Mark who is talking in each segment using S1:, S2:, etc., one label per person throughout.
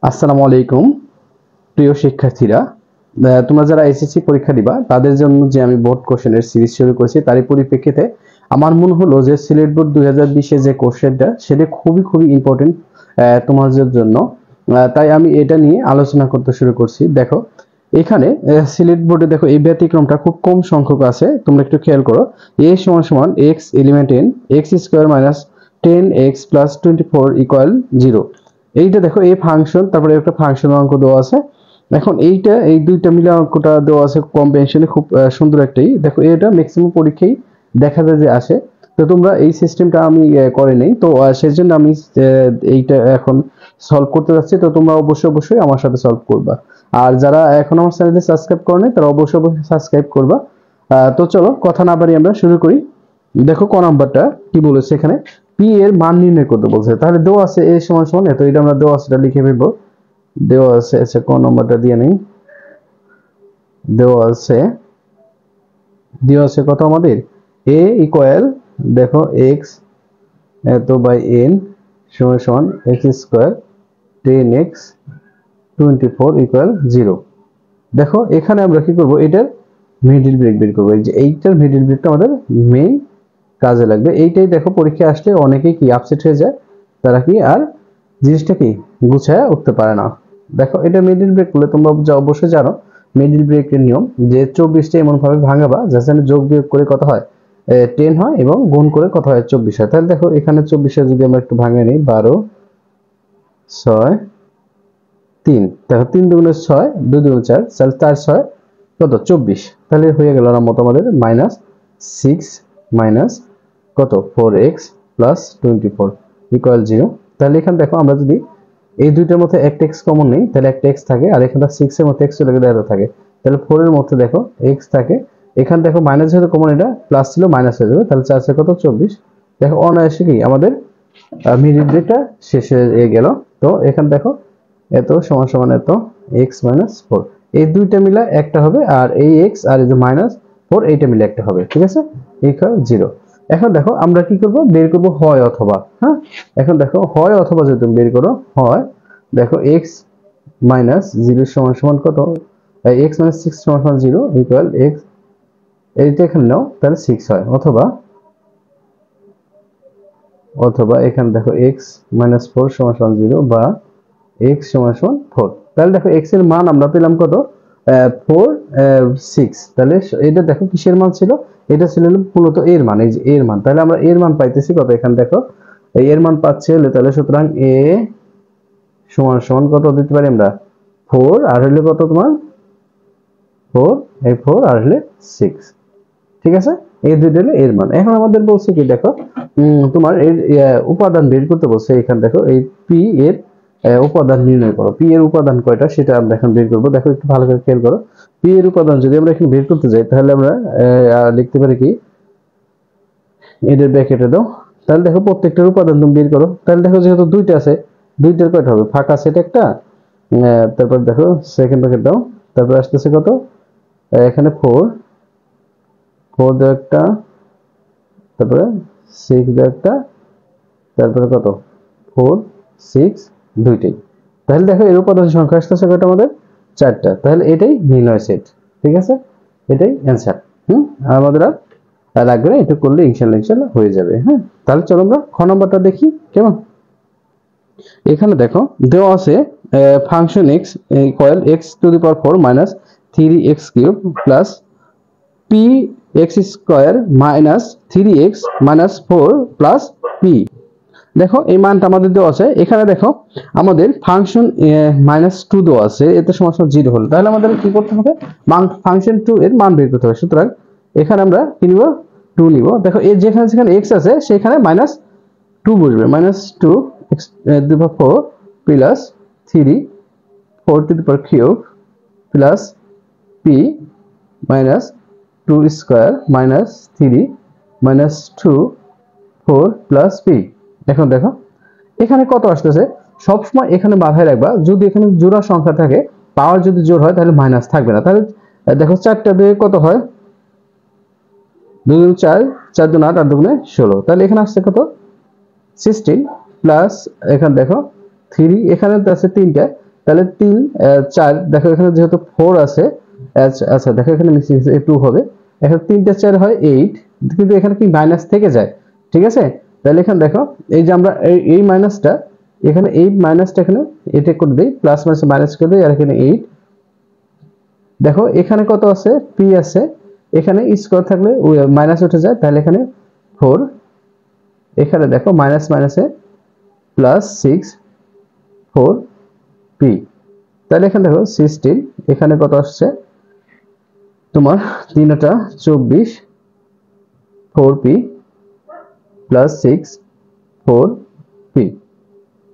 S1: আসসালামু আলাইকুম প্রিয় শিক্ষার্থীরা, তোমরা যারা এসএসসি পরীক্ষা দিবা তাদের জন্য যে আমি বোর্ড কোশ্চেনের সিরিজ শুরু করেছি তারই পরিপ্রেক্ষিতে আমার মনে হলো যে সিলেট বোর্ড 2020 এর যে কোশ্চেনটা সেটা খুবই খুবই ইম্পর্টেন্ট তোমাদের জন্য। তাই আমি এটা নিয়ে আলোচনা করতে শুরু করছি। দেখো এখানে সিলেট বোর্ডে দেখো এই ব্যতিক্রমটা খুব কম সংখ্যক আছে, তোমরা একটু খেয়াল করো। a সমান সমান x element n x square minus 10x plus 24 equal 0। এইটা দেখো এই ফাংশন, তারপরে একটা ফাংশন অঙ্ক দেওয়া আছে। এখন এইটা এই দুইটা মিলে অঙ্কটা দেওয়া আছে কম্বিনেশনে, খুব সুন্দর একটাই। দেখো এটা ম্যাক্সিমাম পরীক্ষায় দেখা যায় যে আসে। তো তোমরা এই সিস্টেমটা আমি করে নেই, তো সেজন্য আমি এইটা এখন সলভ করতে যাচ্ছি। তো তোমরা অবশ্যই অবশ্যই আমার সাথে সলভ করবা। আর যারা এখন আমার চ্যানেলে সাবস্ক্রাইব করেনি তারা অবশ্যই অবশ্যই সাবস্ক্রাইব করবা। তো চলো কথা না বাড়িয়ে আমরা শুরু করি। দেখো ক নাম্বারটা কি বলেছে এখানে, পি এর মান নির্ণয় করতে বলছে। তাহলে দেওয়া আছে a সমান সমান এত, এটা আমরা দেওয়া আছে এটা লিখে ফেলবো। দেওয়া আছে, আচ্ছা ক নাম্বারটা দিয়ে নেই। দেওয়া আছে কত আমাদের, a ইকুয়াল দেখো x এত বাই n সমান সমান x স্কয়ার 10x 24 ইকুয়াল 0। দেখো এখানে আমরা কি করব, এটার মিডল ব্রেক বের করব। এই যে এইটার মিডল ব্রেকটা আমাদের মেইন কাজে লাগবে। এইটাই দেখো পরীক্ষায় আসলে অনেকেই কি আপসেট হয়ে যায়, তারা কি আর জিনিসটা কি গুছায় উঠতে পারে না। দেখো এটা মিডল ব্রেক করলে তোমরা অবশ্যই জানো মিডল ব্রেকের নিয়ম, যে 24টা এমন ভাবে ভাঙাবা যাতে যোগ বিয়োগ করে কত হয় 10 হয় এবং গুণ করে কত হয় 24 হয়। তাহলে দেখো এখানে 24 যদি আমরা একটু ভাঙে নিই, 12 6 3, দেখো 3 দুগুণে 6 2 দুগুণে 4, তাহলে 4 6 কত 24। তাহলে হয়ে গেল আমার মত আমাদের মাইনাস 6 মাইনাস কত 4x প্লাস 24 ইকুয়াল 0। তাহলে এখানে দেখো আমরা যদি এই দুইটার মধ্যে একটা x কমন নেই তাহলে একটা x থাকে, আর এখানে 6 এর মধ্যে x চলে গেলে এত থাকে। তাহলে 4 এর মধ্যে দেখো x থাকে, এখানে দেখো মাইনাস যেহেতু কমন, এটা প্লাস ছিল মাইনাস হয়ে যাবে। তাহলে 4 কত 24। দেখো অনায়াসে কি আমাদের মিডিল ব্রেকটা শেষ হয়ে গেল। তো এখানে দেখো এত সমান সমান এত x মাইনাস 4, এই দুইটা মিলে একটা হবে, আর এই x আর এই যে মাইনাস 4 এইটা মিলে একটা হবে, ঠিক আছে, ইকুয়াল 0। এখন দেখো আমরা কি করব, বের করব হয় অথবা। হ্যাঁ, এখন দেখো হয় অথবা যদি তুমি বের করো, হয় দেখো x মাইনাস 0 সমান সমান কত, x মাইনাস 6 সমান সমান 0 ইকুয়াল x, এইটা এখানে নাও তাহলে 6 হয়। অথবা অথবা এখানে দেখো x মাইনাস 4 সমান সমান 0 বা x সমান সমান 4। তাহলে দেখো x এর মান আমরা পেলাম কত 4 6। তাহলে এটা দেখো কিসের মান ছিল, এটা ছিল মূলত এর মান, এই যে এর মান। তাহলে আমরা এর মান পাইতেছি কত, এখানে দেখো এই এর মান পাচ্ছি হলে, তাহলে সুতরাং a সমান সমান কত দিতে পারি আমরা 4, আর হলে কত তোমার 4, এই 4 আর হলে 6, ঠিক আছে। এই দুইটা হলো এর মান। এখন আমাদের বলছে কি দেখো তোমার এর উপাদান বের করতে বলছে। এখানে দেখো এই পি এর উপাদান নির্ণয় করো। পি এর উপাদান কয়টা সেটা আমরা এখন বের করব। দেখো একটু ভালো করে খেয়াল করো, পি এর উপাদান যদি আমরা এখন বের করতে যাই তাহলে আমরা লিখতে পারি কি, এদের ব্র্যাকেটে দাও। তাহলে দেখো প্রত্যেকটার উপাদান তুমি বের করো। তাহলে দেখো যেহেতু দুইটা আছে, দুইটার কয়টা হবে, ফাঁকা সেট একটা, তারপর দেখো সেকেন্ড ব্র্যাকেট দাও, তারপর আসতেছে কত এখানে 4 দাও একটা, তারপরে 6 দাও একটা, তারপরে কত 4 6 দুইটাই। তাহলে দেখো এর উপাদান সংখ্যা আসতেছে কয়টা আমাদের 4টা। তাহলে এটাই নির্ণয় সেট, ঠিক আছে, এটাই অ্যান্সার। আমাদের আর লাগবে না, এটা করলে ইনশাআল্লাহ হয়ে যাবে। হ্যাঁ, তাহলে চলো আমরা খ নাম্বারটা দেখি কেমন। এখানে দেখো দেওয়া আছে function x equal x to the power 4 minus 3x cube plus P x square minus 3x minus 4 plus P. দেখো এই মানটা আমাদের দেওয়া আছে। এখানে দেখো আমাদের ফাংশন -2 দেওয়া আছে, এতে সমান 0 হলো। তাহলে আমাদের কি করতে হবে, ফাংশন 2 এর মান বের করতে হবে। সুতরাং এখানে আমরা কি নিব, 2 নিব। দেখো এই যেখানে যেখানে x আছে সেখানে -2 বসবে, -2 x to the power 4 plus 3 4 to the power cube plus p minus 2 square minus 3 minus 2 4 plus p। এখন দেখো এখানে কত আসতেছে, সবসময় এখানে মাথায় রাখবা যদি এখানে জোড়া সংখ্যা থাকে, পাওয়ার যদি জোড় হয় তাহলে মাইনাস থাকবে না। তাহলে দেখো 4টা দিয়ে কত হয়, 2 গুণ 4 4 গুণ 8 8 দুগুণে 16। তাহলে এখানে আসছে কত 16 প্লাস এখানে দেখো 3, এখানে আছে 3টা, তাহলে 3 4 দেখো এখানে যেহেতু 4 আছে, আচ্ছা দেখো এখানে মিসিং আছে 2 হবে, এখন 3 টা 4 হয় 8, কিন্তু এখানে কি মাইনাস থেকে যায়, ঠিক আছে। তাহলে এখানে দেখো এই যে আমরা এই মাইনাসটা এখানে 8 মাইনাসটা এখানে এটা করে দেই, প্লাস মাইনাস মাইনাস করে দেই, আর এখানে 8। দেখো এখানে কত আছে, p আছে, এখানে স্কয়ার থাকলে মাইনাস উঠে যায়, তাহলে এখানে 4, এখানে দেখো মাইনাস মাইনাসে প্লাস 6 4 p, তাহলে এখানে দেখো 16, এখানে কত আসছে তোমার 3টা 24 4p প্লাস 6 4p,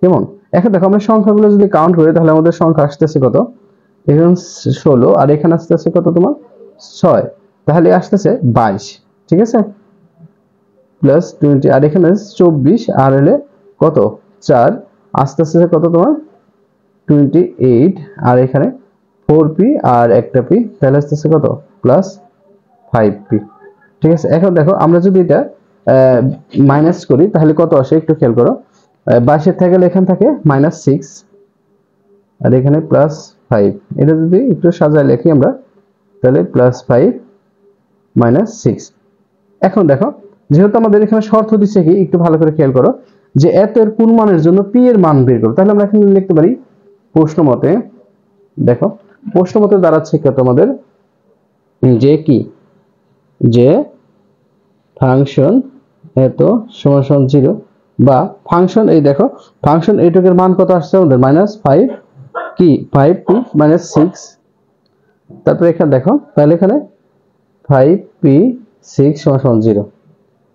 S1: কেমন। এখন দেখো আমরা সংখ্যাগুলো যদি কাউন্ট করি তাহলে আমাদের সংখ্যা আসতেছে কত, এখানে 16 আর এখানে আসতেছে কত তোমার 6, তাহলে আসতেছে 22, ঠিক আছে, প্লাস 20 আর এখানে 24 আর হলে কত 4 আসতেছে কত তোমার 28, আর এখানে 4p আর একটা p, তাহলে আসতেছে কত প্লাস 5p, ঠিক আছে। এখন দেখো আমরা যদি এটা মাইনাস করি তাহলে কত আসে একটু খেয়াল করো, 22 থেকে এখান থাকে -6 আর এখানে +5, এটা যদি একটু সাজায় লিখি আমরা তাহলে +5 -6। এখন দেখো যেহেতু আমাদের এখানে শর্ত দিচ্ছে কি একটু ভালো করে খেয়াল করো, যে এত এর কোন মানের জন্য p এর মান বের করো, তাহলে আমরা এখানে লিখতে পারি প্রশ্ন মতে, দেখো প্রশ্ন মতে দাঁড়াচ্ছে কত আমাদের, যে কি যে ফাংশন এত সমান সমান 0 বা ফাংশন, এই দেখো ফাংশন এইটুকের মান কত আসছে আমাদের -5 কি 5p -6, তারপরে এখানে দেখো তাহলে এখানে 5p 6 সমান সমান 0,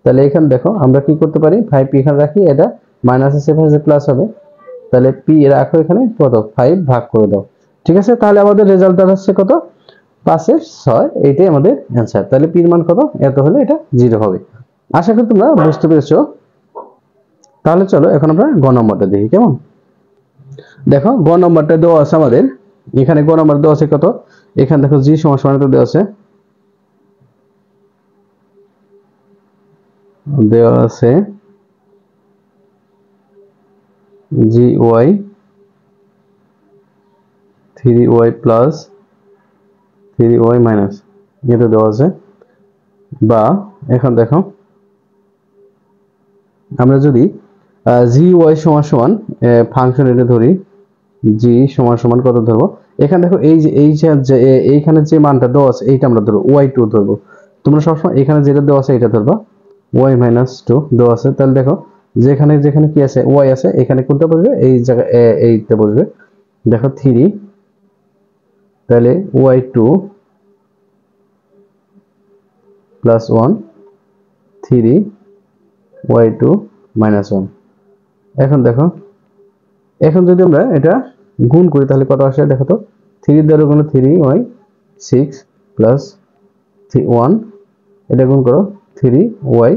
S1: তাহলে এখানে দেখো আমরা কি করতে পারি 5p এখানে রাখি, এটা মাইনাস আছে এখানে প্লাস হবে, তাহলে p রাখো এখানে কত 5 ভাগ করে দাও, ঠিক আছে। তাহলে আমাদের রেজাল্ট দাঁড়াচ্ছে কত 5 এর 6, এইটাই আমাদের অ্যানসার। তাহলে p এর মান কত, এত হলে এটা 0 হবে। আশা করি তোমরা বুঝতে পেরেছো। তাহলে চলো এখন আমরা গ নম্বরটা দেখি, কেমন। দেখো গ নম্বরটা দেওয়া আছে আমাদের, এখানে গ নম্বর দেওয়া আছে কত, এখানে দেখো g সমান সমান দেওয়া আছে, gy 3y plus 3y minus, এটা দেওয়া আছে। বা এখন দেখো আমরা যদি gy সমান সমান ফাংশন এটা ধরি, g সমান সমান কত ধরবো, এখানে দেখো এই যে এইখানে যে মানটা দেওয়া আছে এইটা আমরা ধরবো y2 ধরবো, তোমরা সবসময় এখানে যেটা দেওয়া আছে এটা ধরবা, y - 2 দেওয়া আছে, তাহলে দেখো যেখানে যেখানে কি আছে y আছে এখানে কোনটা বসবে, এই জায়গায় এইটা বসবে, দেখো 3, তাহলে y2 প্লাস 1 3y2 মাইনাস 1। এখন দেখো এখন যদি আমরা এটা গুণ করি তাহলে কত আসে দেখো তো, 3 দ্বারা গুণ 3y 6 প্লাস 1, এটা গুণ করো 3y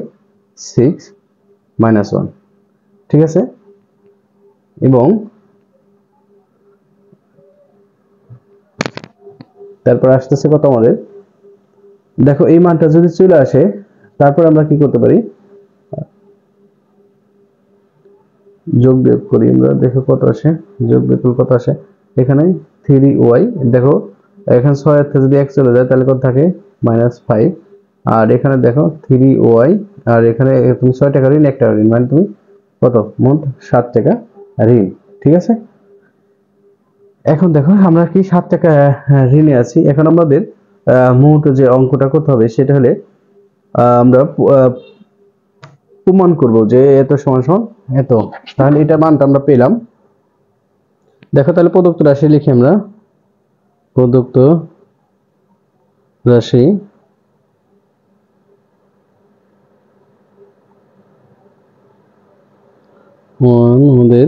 S1: 6 মাইনাস 1, ঠিক আছে। এবং তারপর আসতেছে কত আমাদের, দেখো এই মানটা যদি চলে আসে তারপর আমরা কি করতে পারি, যোগ বিয়োগ করি আমরা, দেখো কত আসে, যোগ বিয়োগ কত আসে, এখানে 3y, দেখো এখানে 6 এর থেকে যদি 1 চলে যায় তাহলে কত থাকে -5, আর এখানে দেখো 3y, আর এখানে তুমি 6 টাকা ঋণ 1 টাকা ঋণ, মানে তুমি কত মোট 7 টাকা ঋণ, ঠিক আছে। এখন দেখো আমরা কি 7 টাকা ঋণে আছি, এখন আমাদের মোট যে অঙ্কটা করতে হবে সেটা হলে আমরা প্রমাণ করব যে এত সমান সমান এত, তাহলে এটা মানটা আমরা পেলাম। দেখো তাহলে প্রদত্ত রাশি লিখি আমরা, প্রদত্ত রাশি আমাদের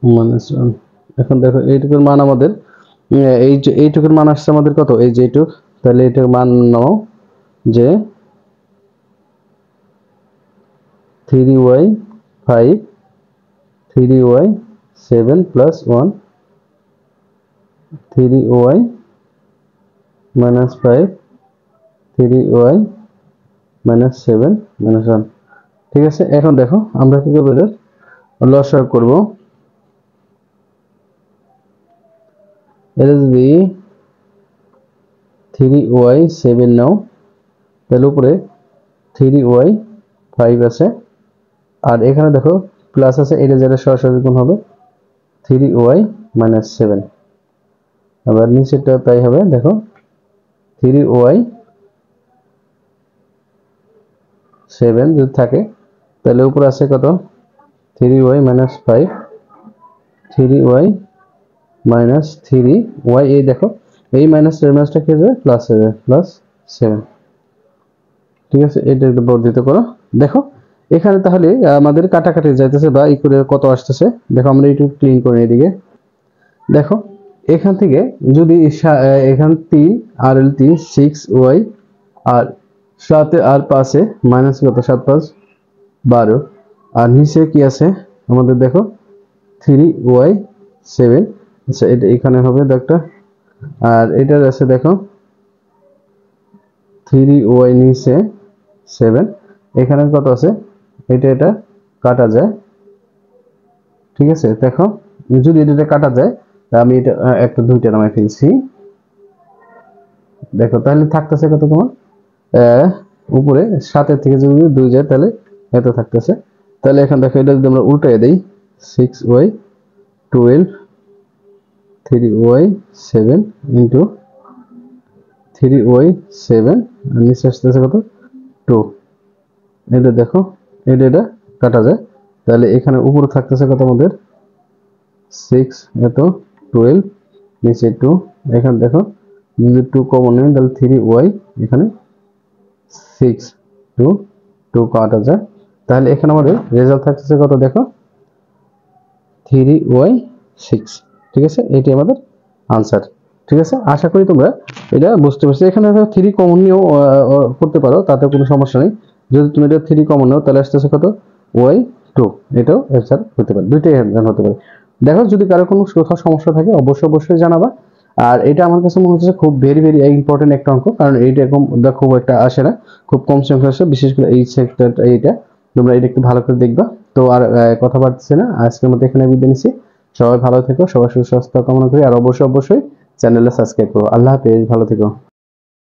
S1: -1, এখন দেখো এইটুকুর মান আমাদের এই যে এইটুকুর মান আসছে আমাদের কত, এই যে এইটুক, তাহলে এটার মান নাও যে 3y 5 3y 7 plus 1 3y - 5 3y - 7 - 1, ঠিক আছে। এখন দেখো আমরা কি করব, লসাগু করব। এটা যদি 3y 7 নাও তাহলে উপরে 3y 5 আছে, আর এখানে দেখো প্লাস আছে, এটা যেটা সরাসরি গুণ হবে 3y - 7। আবার নিচেরটা তাই হবে, দেখো 3y 7 যদি থাকে তাহলে উপরে আছে কত 3y - 5, 3y - 3y, এই দেখো এই মাইনাস এর মাইনাসটা কি হবে প্লাস হবে, প্লাস 7। ঠিক আছে, এটা একটু বর্ধিত করো। দেখো এখানে তাহলে আমাদের কাটাকাটি যাইতেছে বা ইকুয়ালে কত আসতেছে, দেখো আমরা একটু ক্লিন করে এদিকে। দেখো এখান থেকে যদি এখান 3 আর এল 3 6y আর 7 আর 5 এ মাইনাস কত 7 5 12, আর নিচে কি আছে আমাদের দেখো 3y 7। আচ্ছা এটা এখানে হবে একটা, আর এটার আছে দেখো 3y নিচে 7, এখানে কত আছে, এটা কাটা যায়। ঠিক আছে, দেখো যদি এটা কাটা যায় আমি এটা একটা দুইটা নামাই ফেলছি। দেখো তাহলে থাকতেছে কত তোমার উপরে 7 এর থেকে যদি 2 যায় তাহলে এত থাকতেছে। তাহলে এখন দেখো এটা যদি আমরা উল্টায় দেই 6y 12 3y 7 ইনটু 3y 7 আর নিচে আসতেছে কত 2। এটা দেখো এটা কাটা যায়, তাহলে এখানে উপরে থাকতেছে কত আমাদের 6 এত 12 নিচে 2, এখানে দেখো যদি 2 কমন নেই তাহলে 3y এখানে 6 2 কাটা যায়, তাহলে এখানে আমাদের রেজাল্ট থাকতেছে কত দেখো 3y 6। ঠিক আছে, এটি আমাদের আনসার। ঠিক আছে, আশা করি তোমরা এটা বুঝতে পারছো। এখানে 3 কমন নিয়েও করতে পারো, তাতে কোনো সমস্যা নেই। যদি তুমি এটা 3 কমন নাও তাহলে আসতেছে কত y 2, এটাও অ্যান্সার হতে পারে, দুইটাই অ্যান্সার হতে পারে। দেখো যদি কারো কোনো কোথাও সমস্যা থাকে অবশ্যই জানাবা। আর এটা আমার কাছে মনে হচ্ছে খুব ভেরি ইম্পর্টেন্ট একটা অঙ্ক, কারণ এইটা এরকম খুব একটা আসে না, খুব কম সংখ্যা আসে, বিশেষ করে এই সেক্টরটা। এইটা তোমরা এটা একটু ভালো করে দেখবা। তো আর কথা বাড়ছে না, আজকের মতো এখানে বিদায় নিচ্ছি। সবাই ভালো থেকো, সবার সুস্বাস্থ্য কামনা করি, আর অবশ্যই চ্যানেলটা সাবস্ক্রাইব করো। আল্লাহ হাফেজ, ভালো থেকো।